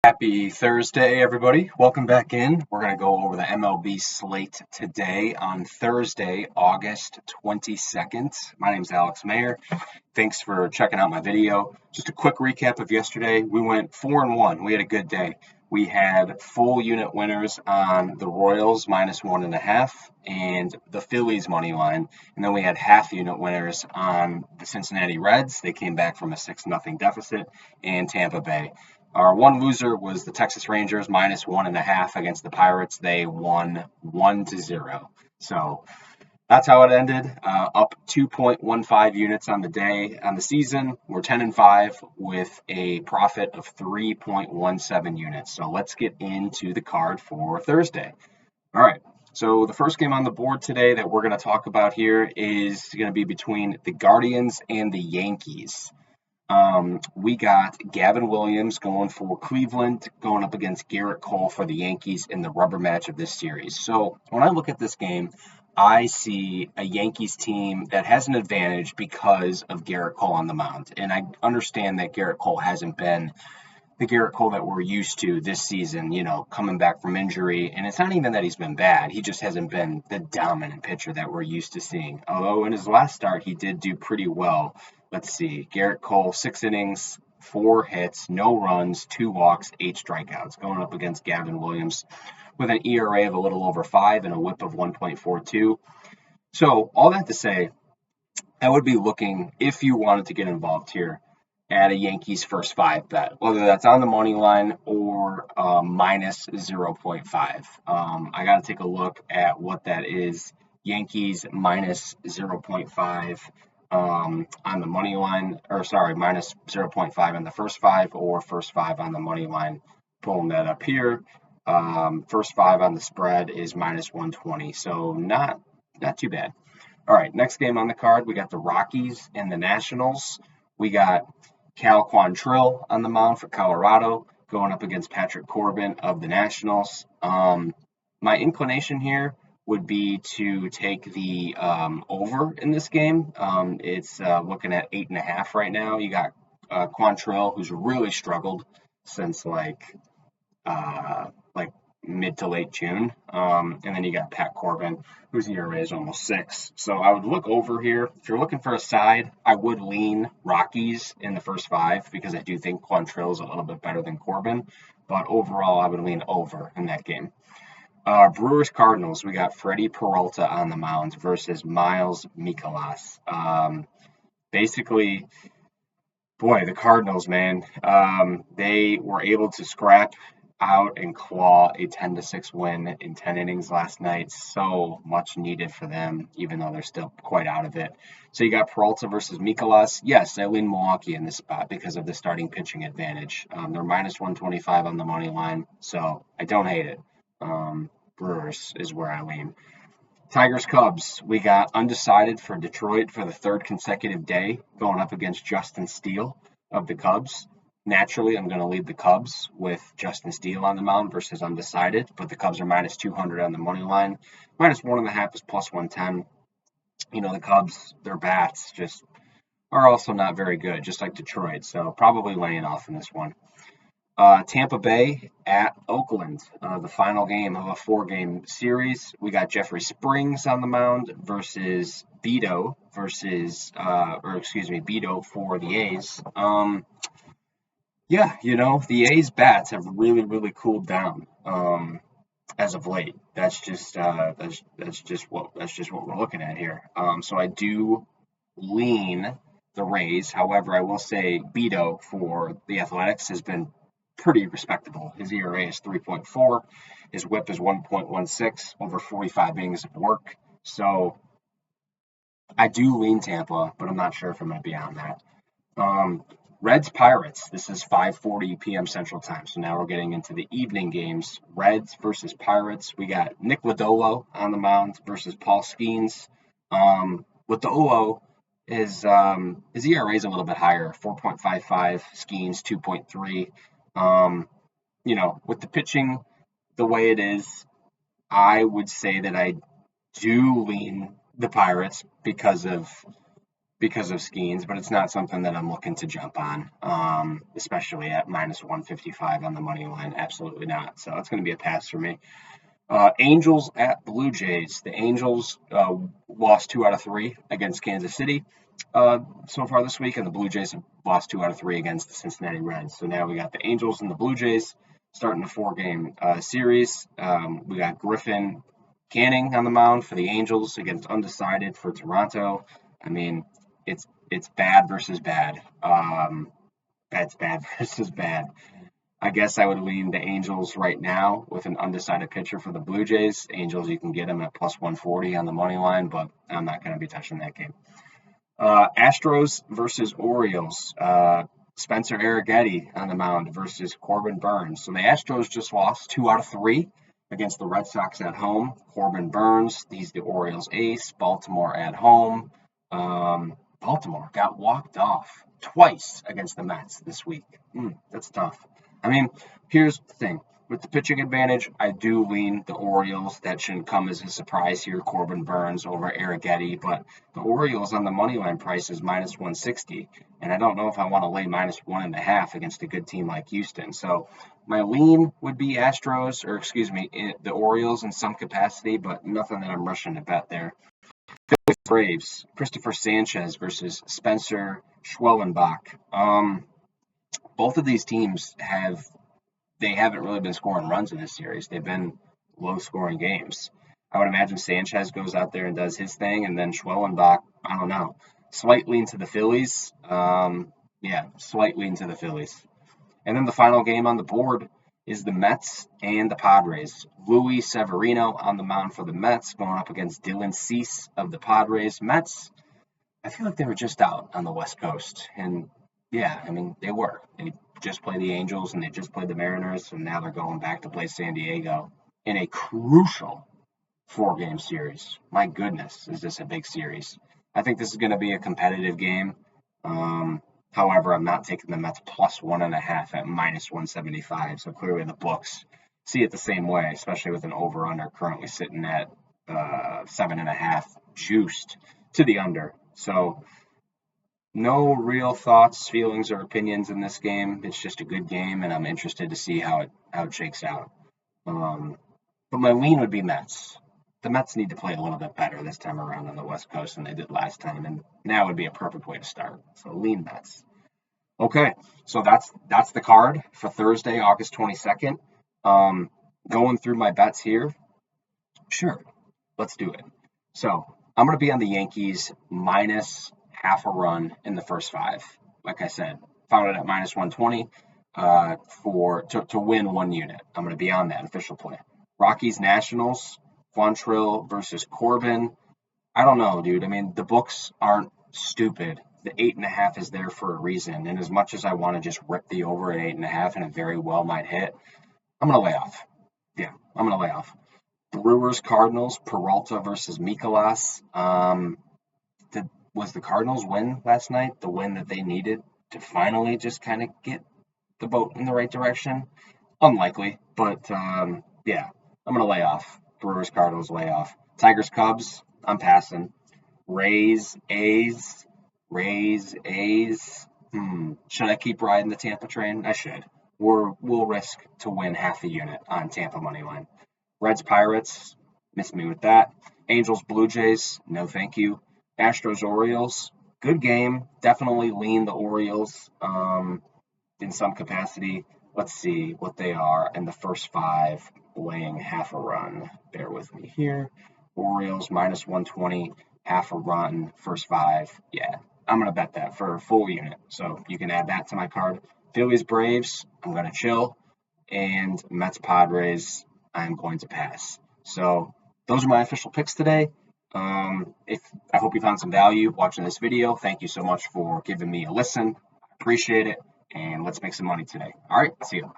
Happy Thursday, everybody. Welcome back in. We're going to go over the MLB slate today on Thursday, August 22nd. My name is Alex Mayer. Thanks for checking out my video. Just a quick recap of yesterday. We went 4-1. We had a good day. We had full unit winners on the Royals -1.5 and the Phillies money line. And then we had half unit winners on the Cincinnati Reds. They came back from a 6-0 deficit, and Tampa Bay. Our one loser was the Texas Rangers -1.5 against the Pirates. They won 1-0. So that's how it ended. Up 2.15 units on the day. On the season, we're 10-5 with a profit of 3.17 units. So let's get into the card for Thursday. All right. So the first game on the board today that we're going to talk about here is going to be between the Guardians and the Yankees. We got Gavin Williams going for Cleveland, going up against Garrett Cole for the Yankees in the rubber match of this series. So when I look at this game, I see a Yankees team that has an advantage because of Garrett Cole on the mound. And I understand that Garrett Cole hasn't been the Garrett Cole that we're used to this season, coming back from injury. And it's not even that he's been bad. He just hasn't been the dominant pitcher that we're used to seeing. Although in his last start, he did do pretty well. Let's see. Garrett Cole, 6 innings, 4 hits, no runs, 2 walks, 8 strikeouts, going up against Gavin Williams with an ERA of a little over 5 and a whip of 1.42. So all that to say, I would be looking, if you wanted to get involved here, at a Yankees first 5 bet, whether that's on the money line or minus 0.5. I got to take a look at what that is. Yankees minus 0.5 on the money line, or sorry, minus 0.5 on the first 5 or first 5 on the money line. Pulling that up here. First 5 on the spread is minus 120, so not too bad. All right, next game on the card, we got the Rockies and the Nationals. We got Cal Quantrill on the mound for Colorado, going up against Patrick Corbin of the Nationals. My inclination here would be to take the over in this game. It's looking at 8.5 right now. You got Quantrill, who's really struggled since like mid to late June. And then you got Pat Corbin, whose ERA is almost 6. So I would look over here. If you're looking for a side, I would lean Rockies in the first 5 because I do think Quantrill is a little bit better than Corbin. But overall, I would lean over in that game. Brewers Cardinals, we got Freddie Peralta on the mound versus Miles Mikolas. Basically, boy, the Cardinals, man, they were able to scrap out and claw a 10-6 win in 10 innings last night. So much needed for them, even though they're still quite out of it. So you got Peralta versus Mikolas. Yes, I lean Milwaukee in this spot because of the starting pitching advantage. They're minus 125 on the money line, so I don't hate it. Brewers is where I lean. Tigers Cubs, we got undecided for Detroit for the 3rd consecutive day, going up against Justin Steele of the Cubs. Naturally, I'm going to lead the Cubs with Justin Steele on the mound versus undecided, but the Cubs are minus 200 on the money line. Minus 1.5 is plus 110. The Cubs, their bats just are also not very good, just like Detroit, so probably laying off in this one. Tampa Bay at Oakland, the final game of a 4-game series. We got Jeffrey Springs on the mound versus Beto Beto for the A's. The A's bats have really, really cooled down as of late. That's just what we're looking at here. So I do lean the Rays. However, I will say Beto for the Athletics has been pretty respectable. His ERA is 3.4. His WHIP is 1.16 over 45 innings of work. So I do lean Tampa, but I'm not sure if I'm going to be on that. Reds Pirates. This is 5:40 p.m. Central Time. So now we're getting into the evening games. Reds versus Pirates. We got Nick Lodolo on the mound versus Paul Skeens. Lodolo his ERA is a little bit higher, 4.55. Skeens 2.3. With the pitching the way it is, I would say that I do lean the Pirates because of because of Skeens, but it's not something that I'm looking to jump on, especially at minus 155 on the money line. Absolutely not. So it's going to be a pass for me. Angels at Blue Jays. The Angels lost 2 out of 3 against Kansas City so far this week, and the Blue Jays have lost 2 out of 3 against the Cincinnati Reds. So now we got the Angels and the Blue Jays starting a 4-game series. We got Griffin Canning on the mound for the Angels against undecided for Toronto. I mean, it's bad versus bad. That's bad versus bad. I guess I would lean the Angels right now with an undecided pitcher for the Blue Jays. Angels, you can get them at plus 140 on the money line, but I'm not going to be touching that game. Astros versus Orioles. Spencer Arrighetti on the mound versus Corbin Burns. So the Astros just lost 2 out of 3 against the Red Sox at home. Corbin Burns, he's the Orioles ace. Baltimore at home. Baltimore got walked off twice against the Mets this week. That's tough. I mean, here's the thing. With the pitching advantage, I do lean the Orioles. That shouldn't come as a surprise here. Corbin Burns over Arrighetti. But the Orioles on the money line price is minus 160. And I don't know if I want to lay minus 1.5 against a good team like Houston. So my lean would be Astros, or excuse me, the Orioles in some capacity, but nothing that I'm rushing to bet there. Phillies Braves, Christopher Sanchez versus Spencer Schwellenbach. Both of these teams haven't really been scoring runs in this series. They've been low-scoring games. I would imagine Sanchez goes out there and does his thing, and then Schwellenbach, I don't know, slight lean to the Phillies. Slight lean to the Phillies. And then the final game on the board is the Mets and the Padres. Luis Severino on the mound for the Mets, going up against Dylan Cease of the Padres. Mets, I feel like they were just out on the West Coast, and yeah, I mean, they were. They just played the Angels and they just played the Mariners, and now they're going back to play San Diego in a crucial 4-game series. My goodness, is this a big series? I think this is going to be a competitive game. However, I'm not taking the Mets plus 1.5 at minus 175. So clearly the books see it the same way, especially with an over-under currently sitting at 7.5 juiced to the under. So no real thoughts, feelings, or opinions in this game. It's just a good game, and I'm interested to see how it shakes out. But my lean would be Mets. The Mets need to play a little bit better this time around on the West Coast than they did last time, and now would be a perfect way to start. So lean Mets. Okay, so that's the card for Thursday, August 22nd. Going through my bets here. Sure, let's do it. So I'm going to be on the Yankees minus half a run in the first 5. Like I said, found it at minus 120 to win 1 unit. I'm going to be on that official play. Rockies Nationals, Quantrill versus Corbin. I don't know, dude. I mean, the books aren't stupid. The 8.5 is there for a reason. And as much as I want to just rip the over at 8.5 and it very well might hit, I'm going to lay off. Yeah, I'm going to lay off. Brewers Cardinals, Peralta versus Mikolas. Was the Cardinals win last night the win that they needed to finally just kind of get the boat in the right direction? Unlikely, but I'm going to lay off. Brewers Cardinals lay off. Tigers Cubs, I'm passing. Rays A's. Should I keep riding the Tampa train? I should. We'll risk to win half a unit on Tampa money line. Reds Pirates, miss me with that. Angels Blue Jays, no thank you. Astros Orioles, good game. Definitely lean the Orioles in some capacity. Let's see what they are in the first 5, laying half a run. Bear with me here. Orioles minus 120, half a run, first 5. Yeah, I'm going to bet that for a full unit. So you can add that to my card. Phillies Braves, I'm going to chill. And Mets Padres, I'm going to pass. So those are my official picks today. I hope you found some value watching this video. Thank you so much for giving me a listen. Appreciate it. And let's make some money today. All right, see you.